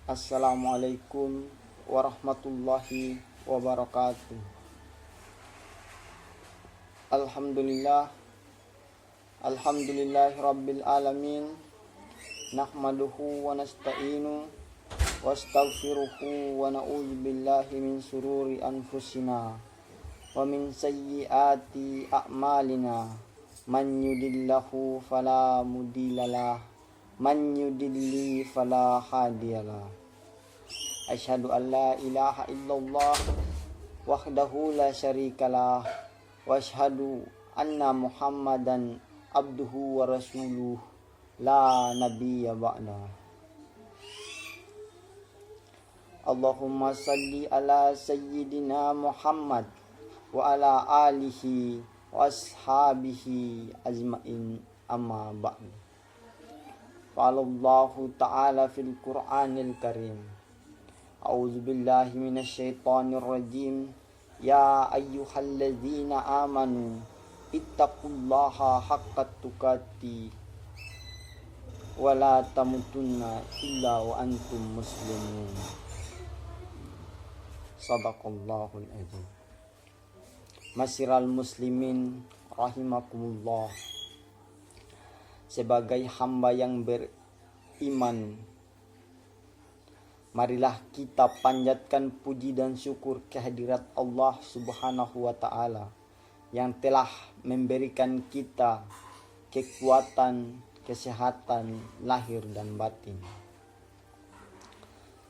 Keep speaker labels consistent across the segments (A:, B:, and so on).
A: Assalamualaikum warahmatullahi wabarakatuh. Alhamdulillahi rabbil alamin. Nahmaduhu wa nasta'inu wa astaghfiruhu wa na'udzu billahi min sururi anfusina wa min sayyiati a'malina. Man yudillahu fala mudhillalah, man yudilli fala hadiyalah. Asyhadu an la ilaha illallah wahdahu la syarikalah wa asyhadu anna Muhammadan abduhu wa rasuluh la nabiyya ba'da. Allahumma salli ala sayyidina Muhammad wa ala alihi wa ashabihi ajmain, amma ba'du. Qala Allahu ta'ala fil Qur'anil Karim. A'udzu billahi minasy syaithanir rajim. Ya ayyuhalladzina amanu ittaqullaha haqqa tuqatih wa la tamutunna illa wa antum muslimun. Shadaqallahul adzim. Masyiral muslimin rahimakumullah. Sebagai hamba yang beriman, marilah kita panjatkan puji dan syukur kehadirat Allah Subhanahu wa ta'ala yang telah memberikan kita kekuatan, kesehatan lahir dan batin.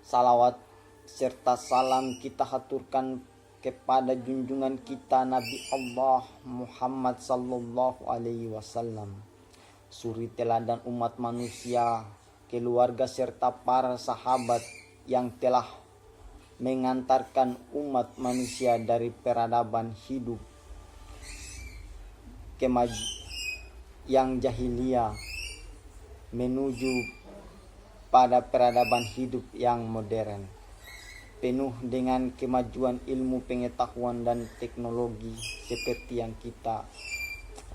A: Salawat serta salam kita haturkan kepada junjungan kita Nabi Allah Muhammad sallallahu alaihi wasallam, suri teladan umat manusia, keluarga serta para sahabat yang telah mengantarkan umat manusia dari peradaban hidup yang jahiliyah menuju pada peradaban hidup yang modern, penuh dengan kemajuan ilmu pengetahuan dan teknologi seperti yang kita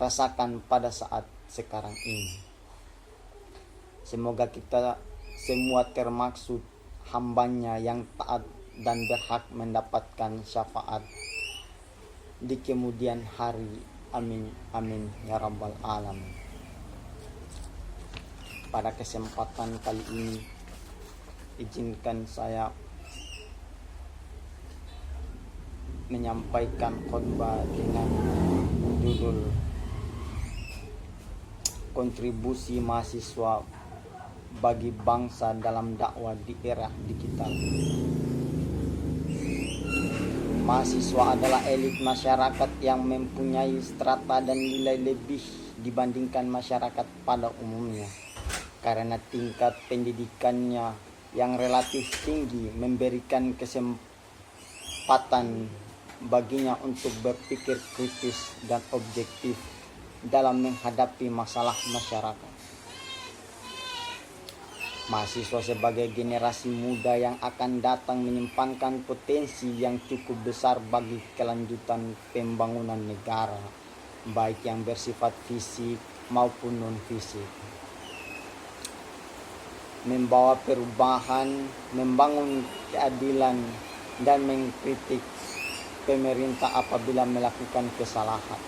A: rasakan pada saat sekarang ini. Semoga kita semua termaksud hambanya yang taat dan berhak mendapatkan syafaat di kemudian hari. Amin amin ya rabbal alamin. Pada kesempatan kali ini izinkan saya menyampaikan khotbah dengan judul kontribusi mahasiswa bagi bangsa dalam dakwah di era digital. Mahasiswa adalah elit masyarakat yang mempunyai strata dan nilai lebih dibandingkan masyarakat pada umumnya, karena tingkat pendidikannya yang relatif tinggi memberikan kesempatan baginya untuk berpikir kritis dan objektif dalam menghadapi masalah masyarakat. Mahasiswa sebagai generasi muda yang akan datang menyimpankan potensi yang cukup besar bagi kelanjutan pembangunan negara, baik yang bersifat fisik maupun non-fisik. Membawa perubahan, membangun keadilan, dan mengkritik pemerintah apabila melakukan kesalahan.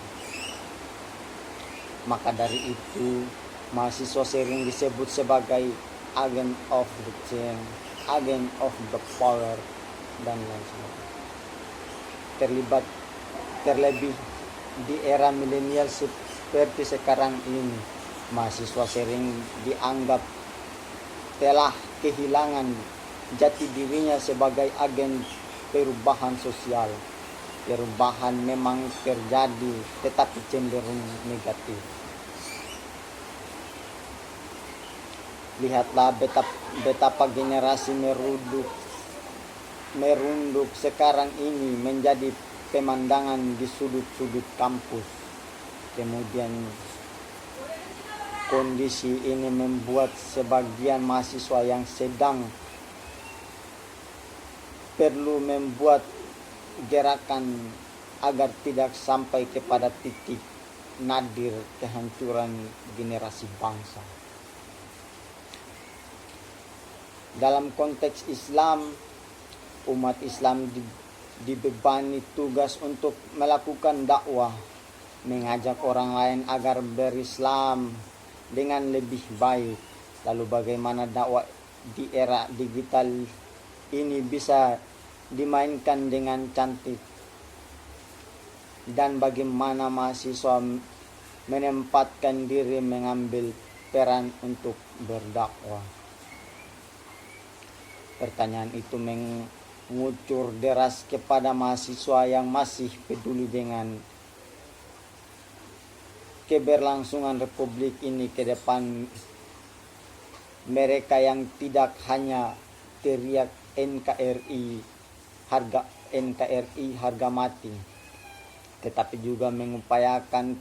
A: Maka dari itu, mahasiswa sering disebut sebagai agent of the change, agent of the power, dan lain sebagainya. Terlebih di era milenial seperti sekarang ini, mahasiswa sering dianggap telah kehilangan jati dirinya sebagai agen perubahan sosial. Perubahan memang terjadi, tetapi cenderung negatif. Lihatlah betapa generasi merunduk sekarang ini menjadi pemandangan di sudut-sudut kampus. Kemudian kondisi ini membuat sebagian mahasiswa yang sedang perlu membuat gerakan agar tidak sampai kepada titik nadir kehancuran generasi bangsa. Dalam konteks Islam, umat Islam dibebani tugas untuk melakukan dakwah, mengajak orang lain agar berislam dengan lebih baik. Lalu bagaimana dakwah di era digital ini bisa dimainkan dengan cantik, dan bagaimana mahasiswa menempatkan diri mengambil peran untuk berdakwah. Pertanyaan itu mengucur deras kepada mahasiswa yang masih peduli dengan keberlangsungan republik ini ke depan. Mereka yang tidak hanya teriak NKRI harga mati, tetapi juga mengupayakan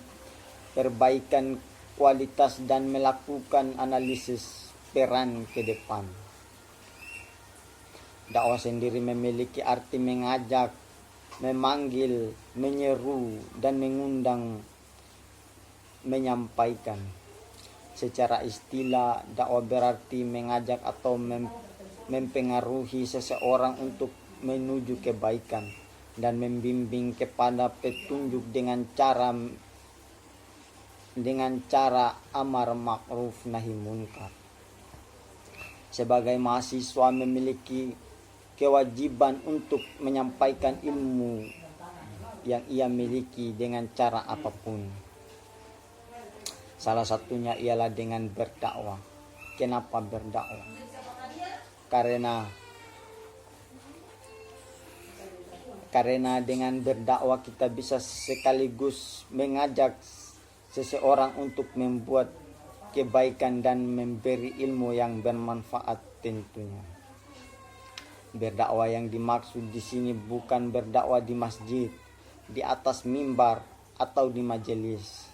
A: perbaikan kualitas dan melakukan analisis peran ke depan. Dakwah sendiri memiliki arti mengajak, memanggil, menyeru, dan mengundang, menyampaikan. Secara istilah, dakwah berarti mengajak atau mempengaruhi seseorang untuk menuju kebaikan dan membimbing kepada petunjuk dengan cara amar ma'ruf nahi munkar. Sebagai mahasiswa memiliki kewajiban untuk menyampaikan ilmu yang ia miliki dengan cara apapun. Salah satunya ialah dengan berdakwah. Kenapa berdakwah? Karena dengan berdakwah kita bisa sekaligus mengajak seseorang untuk membuat kebaikan dan memberi ilmu yang bermanfaat tentunya. Berdakwah yang dimaksud di sini bukan berdakwah di masjid, di atas mimbar, atau di majelis.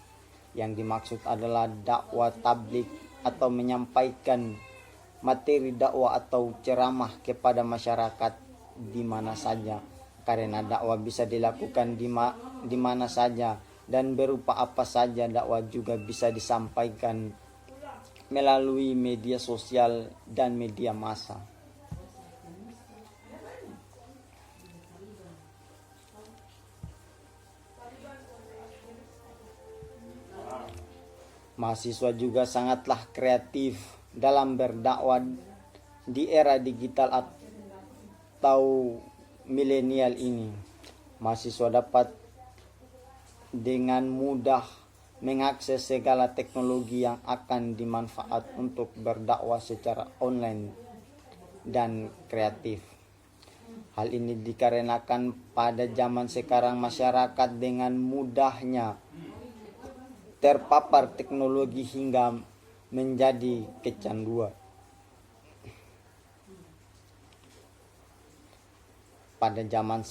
A: Yang dimaksud adalah dakwah tabligh atau menyampaikan materi dakwah atau ceramah kepada masyarakat di mana saja. Karena dakwah bisa dilakukan di mana saja dan berupa apa saja. Dakwah juga bisa disampaikan melalui media sosial dan media massa. Mahasiswa juga sangatlah kreatif dalam berdakwah di era digital atau milenial ini. Mahasiswa dapat dengan mudah mengakses segala teknologi yang akan dimanfaat untuk berdakwah secara online dan kreatif. Hal ini dikarenakan pada zaman sekarang masyarakat dengan mudahnya terpapar teknologi hingga menjadi kecanduan. Pada zaman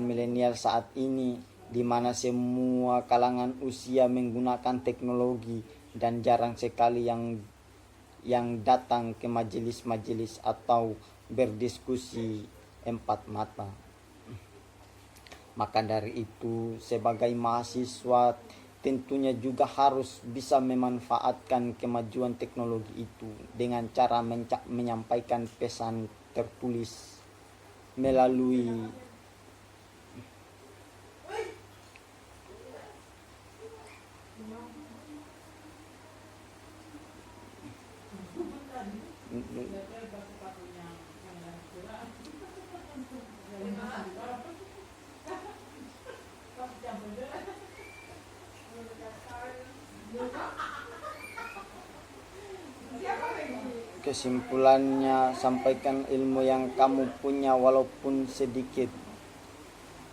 A: milenial saat ini, di mana semua kalangan usia menggunakan teknologi dan jarang sekali yang datang ke majelis-majelis atau berdiskusi empat mata. Maka dari itu, sebagai mahasiswa tentunya juga harus bisa memanfaatkan kemajuan teknologi itu dengan cara menyampaikan pesan tertulis melalui kesimpulannya, sampaikan ilmu yang kamu punya walaupun sedikit.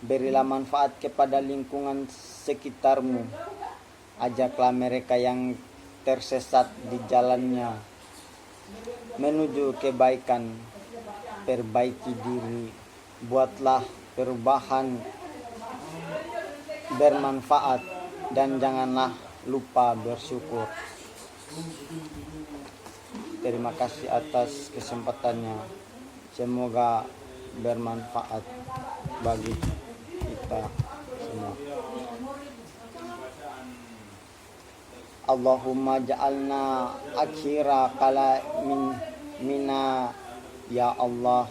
A: Berilah manfaat kepada lingkungan sekitarmu. Ajaklah mereka yang tersesat di jalannya menuju kebaikan. Perbaiki diri. Buatlah perubahan bermanfaat dan janganlah lupa bersyukur. Terima kasih atas kesempatannya. Semoga bermanfaat bagi kita semua. Allahumma ja'alna akhira kala mina ya Allah.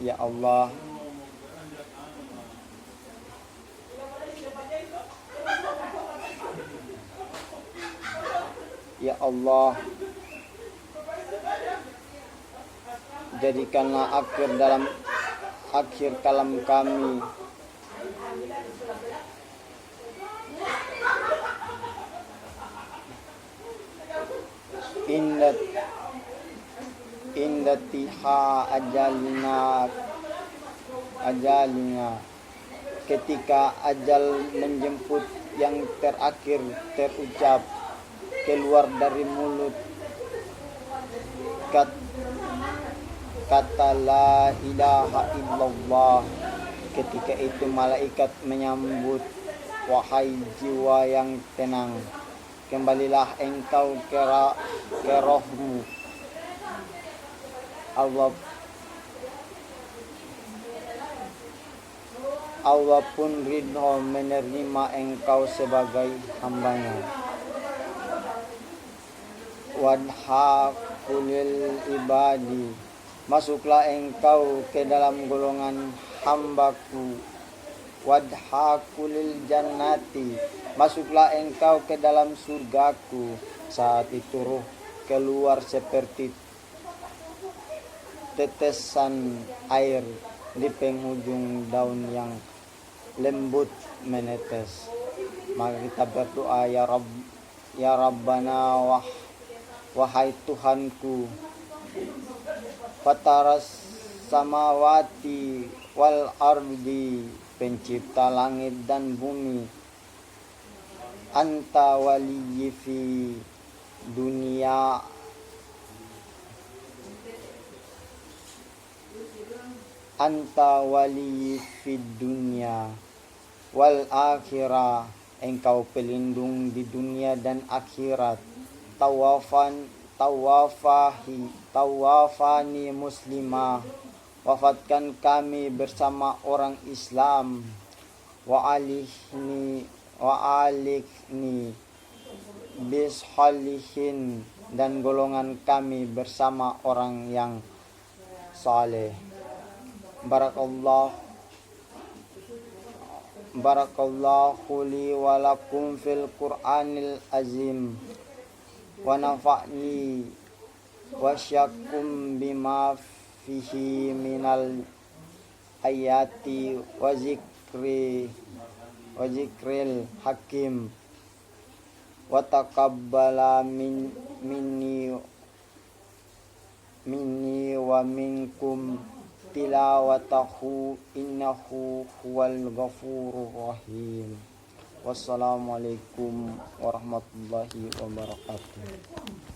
A: Ya Allah, ya Allah, jadikanlah akhir kalam kami indatiha ajalina ketika ajal menjemput yang terakhir terucap keluar dari mulut kata la ilaha illallah. Ketika itu malaikat menyambut, wahai jiwa yang tenang, kembalilah engkau ke rohmu. Allah pun ridho menerima engkau sebagai hambanya. Wadhakulil ibadi, masuklah engkau ke dalam golongan hambaku. Wadhakulil jannati, masuklah engkau ke dalam surgaku. Saat itu ruh keluar seperti tetesan air di penghujung daun yang lembut menetes. Maka kita berdoa, ya Rabbana, wahai Tuhanku, fataras samawati wal ardi, pencipta langit dan bumi, anta waliyyi fi dunia, anta waliyyi fid dunya wal akhirah, engkau pelindung di dunia dan akhirat. Tawafani muslimah, wafatkan kami bersama orang Islam. Wa alikni bishalihin, dan golongan kami bersama orang yang saleh. Barakallahu li wa lakum fil Qur'anil azim, wa nafa'ni wa syakum bima fihi minal ayati wa zikril hakim, wa taqabbala minni wa minkum tilawatahu innahu huwal ghafurur rahim. Wassalamualaikum warahmatullahi wabarakatuh.